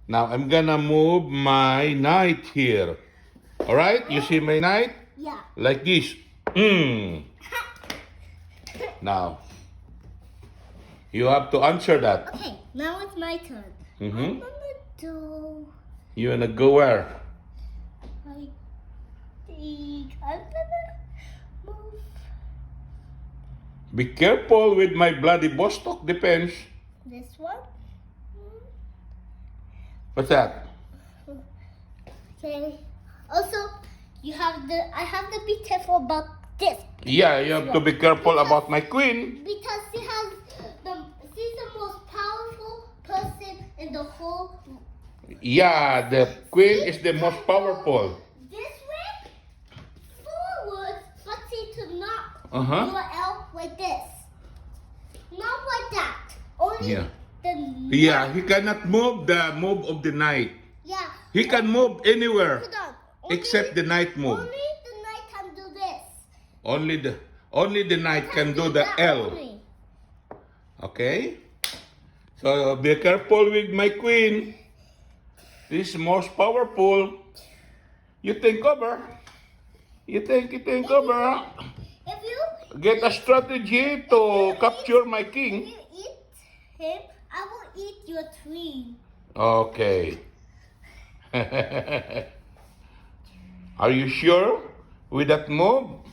Now I'm gonna move my knight here. Alright, you see my knight? Yeah. Like this. Now, you have to answer that. Okay, now it's my turn. I'm gonna do. You wanna go where? I think I'm gonna move. Be careful with my bloody Bostock defense. This one. What's that? Okay. Also, I have to be careful about this. Yeah, you have to be careful about my queen. Because she's the most powerful person in the whole. Yeah, the queen is the most powerful. This way, forward, but she to not Uh-huh. do an L like this. Not like that. Only Yeah. the. Yeah, he cannot move the move of the knight. Yeah. He can move anywhere Hold on. except the knight move. Only the knight can do this. Only the knight can do the that L. only. Okay? So be careful with my queen. This is most powerful. You think over. You think over. If you Get a strategy to capture my king. eat him, I will eat your tree. Okay. Are you sure with that move?